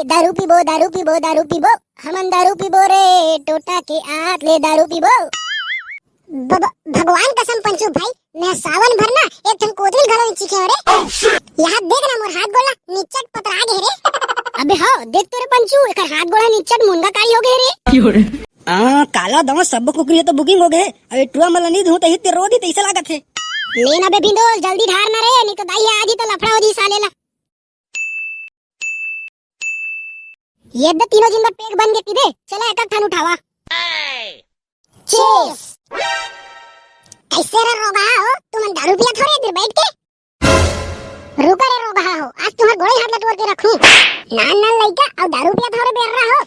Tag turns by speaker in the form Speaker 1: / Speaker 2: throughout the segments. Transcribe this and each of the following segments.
Speaker 1: दारू पीबो दारू पीबो दारू पीबो हमन दारू पीबो रे टोटा के आत ले दारू पीबो। भगवान कसम पंचू भाई मैं सावन भर ना एक ठन कोदरी घलो चिखे रे। यहाँ देख ना मोर हाथ गोला निचट पतरा गे रे। अबे हाँ देख तो रे पंचू एकर हाथ गोला निचट मुंगा काई हो गए रे।
Speaker 2: क्यों रे? काला दवा सब कुकरी तो बुकिंग हो गए। अबे टुआ मला नहीं दूं तो हित रोदी तैसे लागत है।
Speaker 1: लेना बे भिंडोल जल्दी ढार ना रे नहीं तो दाई आजी तो लफड़ा हो जी साले ला। ये द तीनों जिंदा पेग बन के पीदे चला एक ठन उठावा। चीज कैसे रे रोगा हो तुम दारू पिया थोड़े देर बैठ के। रुका रे रोगा हो आज तुम्हारे गोड़े हाथ लटोर के रखूं। नान नान लइका और दारू पिया थोड़े बेर रहा हो।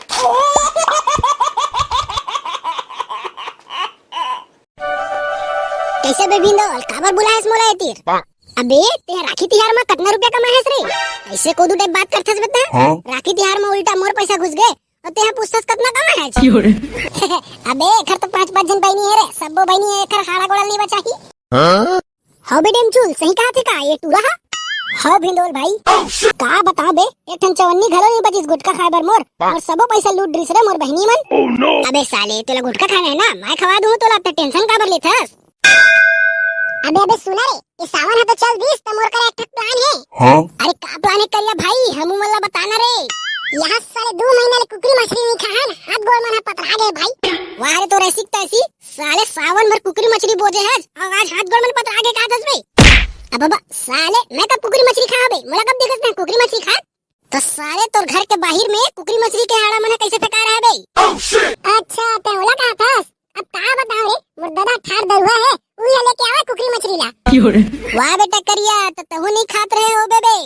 Speaker 1: कैसे बे भिंडोल काबर बुलाएस मोला एतीर? अबे ते राखी तिहार में कितना रुपया कमाएस रे? ऐसे कोदू टाइप बात करथस बता। राखी तिहार में उल्टा मोर पैसा घुस गए और ते पूछथस कितना कमाएस?
Speaker 2: क्यों रे?
Speaker 1: अबे एखर तो 5-5 जन बहनी है रे सबो बहनी है एखर हाड़ा गोड़ा नहीं बचाही। हां बे डेमचुल सही कहा थे का ये टूरा हा? हां भिंडोल भाई का बता बे एक ठन चवन्नी घलो नहीं बचिस गुटका खाए बर मोर और सबो पैसा लूट ड्रिस रे मोर बहनी मन। अबे साले तोला गुटका खाना है ना मैं खवा दूं तोला तो टेंशन काबर लेथस? अबे सुना रे ये सावन है तो चल दिस तो मोर का एक प्लान है। अरे का प्लान है करिया भाई हमू मला बताना रे। यहाँ साले 2 महीना ले कुकरी मछली नहीं खान हाथ गोड़ मन पतरा गए भाई। वाह रे तो रसिक तैसी साले सावन भर कुकरी मछली बोझे है और आज हाथ गोड़ मन पतरा गए का दस बे। अब बाबा साले मैं कब कुकरी मछली खा बे मोला कब देखत ना कुकरी मछली खा? तो साले तोर घर के बाहर में कुकरी मछली के हाड़ा मन कैसे फेंका रहा है बे? अच्छा ते ओला कहा था अब का बताओ रे मोर दादा ठाड़ दरुआ है उही लेके आवा कुकरी मछली ला।
Speaker 2: क्यों रे?
Speaker 1: वाह बेटा करिया तो तहु नहीं खात रहे हो बेबे।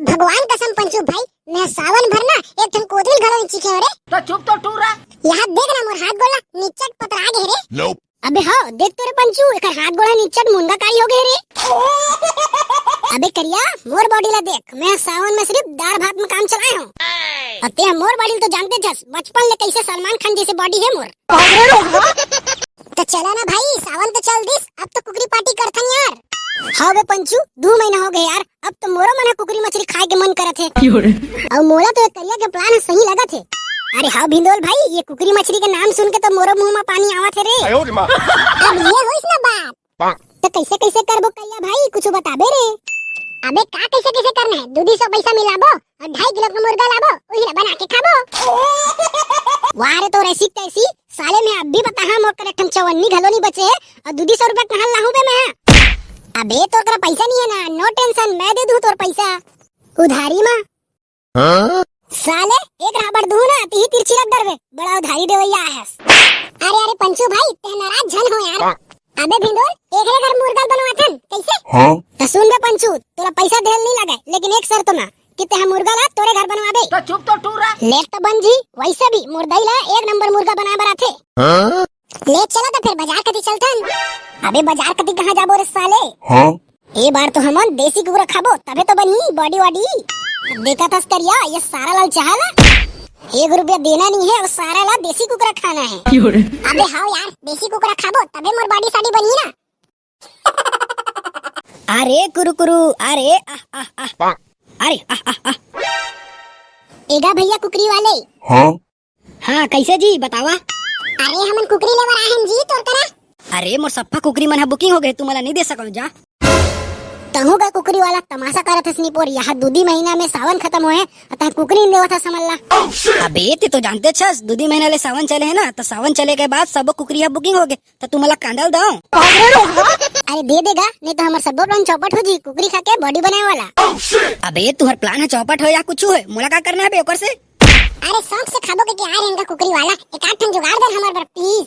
Speaker 1: भगवान कसम पंचू भाई मैं सावन भर ना एक ठन कोदरी घलो चिखे रे।
Speaker 2: तो चुप तो टूरा।
Speaker 1: यहाँ देख ना मोर हाथ गोला निचट पतरा गे रे। अबे हाँ देख तो रे पंचू एकर हाथ गोला निचट मुंगा काई हो गए रे। अबे करिया मोर बॉडी ला देख मैं सावन में सिर्फ दाल भात में काम चलाए हूँ और ते मोर बॉडी तो जानते जस बचपन ले कैसे सलमान खान जैसे बॉडी है मोर। तो चला ना भाई सावन तो चल दिस अब तो कुकरी पार्टी करथन यार। हाँ बे पंचू 2 महीना हो गए यार अब तो मोरो मन कुकरी मछली खाए के मन करत है।
Speaker 2: क्यों रे?
Speaker 1: और मोला तो करिया के प्लान सही लगा थे। अरे हाँ भिंडोल भाई ये कुकरी मछली के नाम सुन के तो मोरो मुंह में पानी आवत है रे। अब ये होइस ना बात तो कैसे कैसे करबो करिया भाई कुछ बताबे रे। अबे का कैसे कैसे करना है 200 पैसा मिलाबो और 2.5 किलो का मुर्गा लाबो वही बना के खाबो। वाह रे तो रसिक तैसी साले में अब भी बता हां मोर करे ठन चवन्नी घलो नहीं बचे है और 200 रुपया कहां लाहू बे मैं? अबे तोर करा पैसा नहीं है ना नो टेंशन मैं दे दूं तोर पैसा उधारी में। साले एक राबड़ दूं ना ती तिरछी रख दरवे बड़ा उधारी देवैया है। अरे अरे पंचू भाई ते नाराज झन हो यार। अबे भिंडोल एक घर मुर्गा बनवाथन कैसे? तो सुन बे पंचू तोरा पैसा देल नहीं लगे लेकिन एक शर्त ना कि ते मुर्गा ला तोरे घर बनवाबे।
Speaker 2: तो चुप तो टूरा।
Speaker 1: लेट तो बन जी वैसे भी मुर्दाई ला 1 नंबर मुर्गा बना बराथे। ले चला तो फिर बाजार कती चलतन। अबे बाजार कती कहां जाबो रे साले? ए बार तो हमन देसी कुकरा खाबो तबे तो बनी बॉडी वॉडी। देखा था करिया ये सारा लाल चाहला 1 रुपया देना नहीं है और सारा ला देसी कुकरा खाना है।
Speaker 2: क्यों रे?
Speaker 1: अबे हाँ यार देसी कुकरा खाबो तबे मोर बॉडी साडी बनी ना।
Speaker 2: अरे कुरुकुरु अरे अरे
Speaker 1: एगा भैया कुकरी वाले।
Speaker 2: हाँ कैसे जी बतावा?
Speaker 1: अरे हमन कुकरी लेवर आहन जी तोर करा।
Speaker 2: अरे मोर सप्पा कुकरी मन बुकिंग हो गए तू मला नहीं दे सकल जा।
Speaker 1: तहु का कुकरी वाला तमाशा करत हसनी पोर यहाँ 2 महीना में सावन खत्म होए अतः कुकरी देवत था समल्ला।
Speaker 2: अबे ते तो जानते छस 2 महीना ले सावन चले है ना तो सावन चले के बाद सब कुकरी बुकिंग हो गए तो तू मला कांडल दो।
Speaker 1: अरे दे देगा नहीं तो हमार सब प्लान चौपट हो जी कुकरी खा के बॉडी बनाए वाला।
Speaker 2: अबे तुहर प्लान है चौपट हो या कुछ हो मोला का करना है बे ओकर से?
Speaker 1: अरे शौक से खाबो के आ रहेगा कुकरी वाला एक आठ ठन जुगाड़ दे हमार पर प्लीज।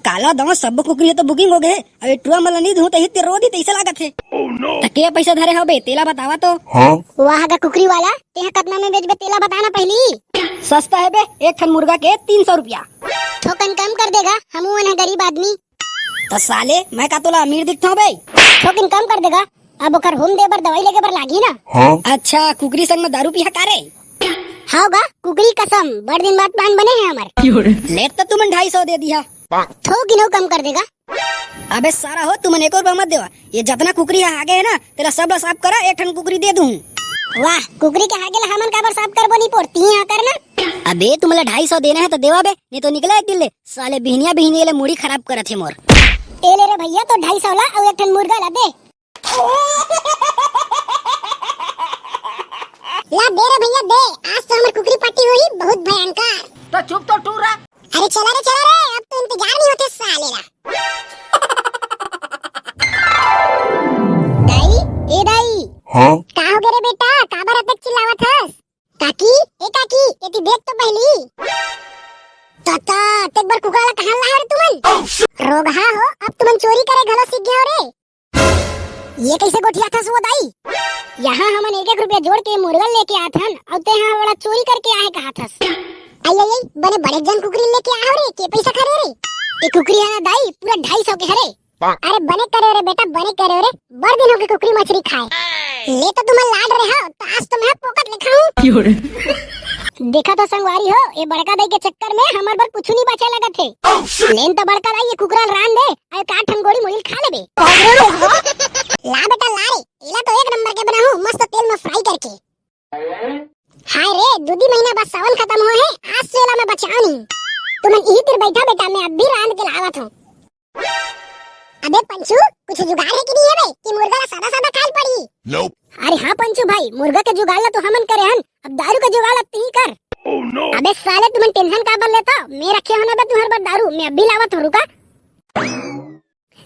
Speaker 2: काला दवा सब कुकरी तो बुकिंग हो गए अबे टुआ मला नहीं दूं तो हित रोदी तैसे लागत है। के पैसा धरे हो बे तेला बतावा तो।
Speaker 1: वाह का कुकरी वाला ते कितना में बेचबे तेला बताना पहली।
Speaker 2: सस्ता है बे एक ठन मुर्गा के 300 रुपया।
Speaker 1: थोकन कम कर देगा हमू है गरीब आदमी।
Speaker 2: तो साले मैं का तोला अमीर दिखता हूँ बे।
Speaker 1: थोकन कम कर देगा अब ओकर होम दे बर दवाई लेके बर लागी ना।
Speaker 2: अच्छा कुकरी संग में दारू पिया कारे?
Speaker 1: हाँ गा कुकरी कसम बड़ दिन बाद प्लान बने हैं हमारे।
Speaker 2: लेट तो तुमन 250 दे दिया।
Speaker 1: थोक गिनो कम कर देगा।
Speaker 2: अबे सारा हो तुमन 1 रुपया मत देवा ये जितना कुकरी आगे है ना तेरा सब साफ करा 1 ठन कुकरी दे दूं।
Speaker 1: वाह कुकरी के आगे ला हमन काबर साफ करबो नहीं पोड़ती यहाँ करना।
Speaker 2: अबे तुमला 250 देना है तो देवा बे, नहीं तो निकला एक दिन ले साले बिहनिया बिहनिया ले मुड़ी खराब करत है मोर।
Speaker 1: ए ले रे भैया तो 250 ला और एक ठन मुर्गा ला दे। ला दे रे भैया दे, आज तो हमार कुकरी पार्टी हुई बहुत भयंकर।
Speaker 2: तो चुप तो टूर रहा।
Speaker 1: अरे चला रे अब तो इंतजार नहीं होते साले ला। दाई ए दाई
Speaker 3: हाँ
Speaker 1: का हो गए रे बेटा, काबर अतक चिल्लावत हस? काकी ए काकी एती देख तो पहली। ताता एक बार कुकरा ला कहां ला रे तुमन? रोगहा हो अब तुमन चोरी करे घलो सीख गए हो रे। ये कैसे गोठिया था सो दाई? यहाँ हमन 1-1 रुपया जोड़ के मुर्गा लेके आत हन और ते यहाँ बड़ा चोरी करके आए कहा थस। आई बने बड़े जन कुकरी लेके आओ रे, के पैसा खरे रे? ये कुकरी है ना दाई पूरा 250 के हरे। अरे बने करे रे बेटा बने करे रे, बड़ दिन हो गए कुकरी मछली खाए। ले तो तुम लाड रहे हो तो आज तो मैं पोकट लिखाऊं। देखा तो संगवारी हो ये बड़का दाई के चक्कर में हमार बर कुछ नहीं बचे लगा थे। लेन तो बड़का दाई ये कुकरा रान दे और काट हम गोड़ी मुड़ी खा लेबे। ला बेटा ला रे, इला तो 1 नंबर के बनाऊं मस्त तेल में फ्राई करके। हाय रे 2 महीना बाद सावन खत्म हो है, आज से ला मैं बचाओ नहीं। तुम यही तिर बैठा बेटा मैं अब भी रांध के लावत हूं। अबे पंचू कुछ जुगाड़ है कि नहीं है बे कि मुर्गा ला सादा सादा खाल पड़ी?
Speaker 3: nope.
Speaker 1: अरे हाँ पंचू भाई मुर्गा के जुगाड़ ला तो हमन करे हन, अब दारू का जुगाड़ अब तू ही कर।
Speaker 3: oh, no.
Speaker 1: अबे साले तुम टेंशन का बर लेता, मैं रखे हो ना बे तुम्हारे बार दारू मैं अभी लावत हूं रुका।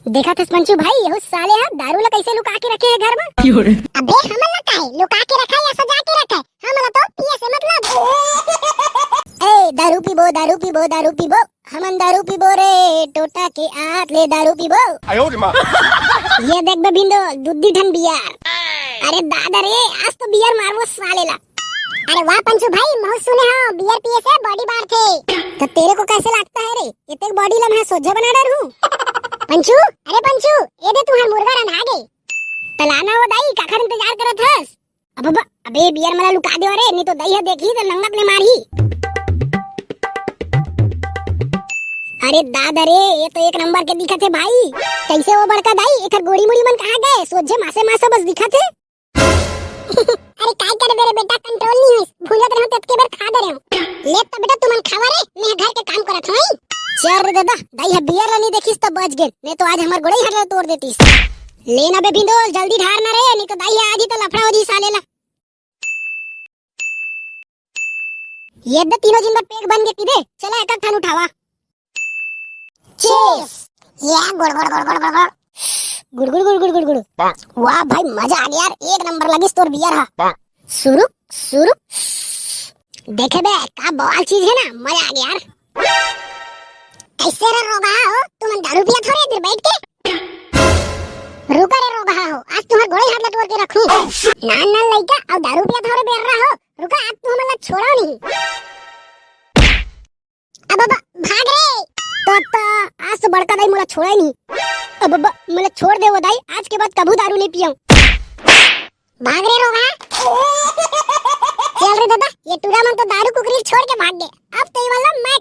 Speaker 1: देखा था पंचू भाई ये साले हां दारू ला कैसे लुका के रखे है घर में। अबे हमन ला काहे लुका के रखा या सजा के रखा है, हमन तो पिए से मतलब। ए दारू पीबो दारू पीबो दारू पीबो, हमन दारू पीबो रे टोटा के आत ले दारू पीबो। ये देख बे बिंदो दुद्धी ठन बियर। अरे दादा रे आज तो बियर मारबो साले ला। अरे वाह पंचू भाई बहुत सुने हो बियर पिए से बॉडी बढ़ते, तो तेरे को कैसे लगता है रे इतने बॉडी ला मैं सोझा बना डर हूं। पंचू अरे पंचू ये दे तुम्हारा मुर्गा रंधा गए तलाना हो दाई काखर इंतजार करत हस। अबे बियर मला लुका दे रे नहीं तो दई है देखी तो नंगत ले मारी। अरे दादा रे ये तो 1 नंबर के दिखत है भाई, कैसे वो बड़का दाई एक गोड़ी मुड़ी मन कहां गए सोझे मासे मासा बस दिखत है। अरे काय करे मेरे बेटा कंट्रोल नहीं है, भूलत रहूं तब के बार खा दे रहे ले तो बेटा तुमन खावा रे मैं घर के काम करत हई। चल रे दादा दाई है बियर ला नहीं देखिस तो बच गेल, नहीं तो आज हमर गोड़े हट तोड़ देतीस। लेना बे बिंदोल जल्दी ढार ना रे नहीं तो दाई है आज ही तो लफड़ा हो जी साले ला। ये दे तीनों जिन में पेट बन गए किदे चला एक एक थान उठावा। चीज ये गुड़ गुड़ गुड़ गुड़ गुड़ गुड़ गुड़ गुड़ गुड़ गुड़ गुड़। वाह भाई मजा आ गया यार, 1 नंबर लगी तोर बियर हा। शुरू शुरू देखे बे का बवाल चीज है ना, मजा आ गया यार। कैसे रे रोगा हो तुम दारू पिया थोड़े देर बैठ के? रुका रे रोगा हो आज तुम्हारे घोड़े हाथ लटोर के रखूं। नान नान लइका और दारू पिया थोड़े बेर रहा हो, रुका आज तुम हमला छोड़ो नहीं। अब भाग रे तो आज तो बड़का दाई मोला छोड़ा ही नहीं। अब मोला छोड़ दे वो दाई, आज के बाद कभी दारू नहीं पियाऊं। भाग रे रोगा। चल रे दादा ये टूरा मन तो दारू कुकरी छोड़ के भाग गए, अब तो ये वाला मैं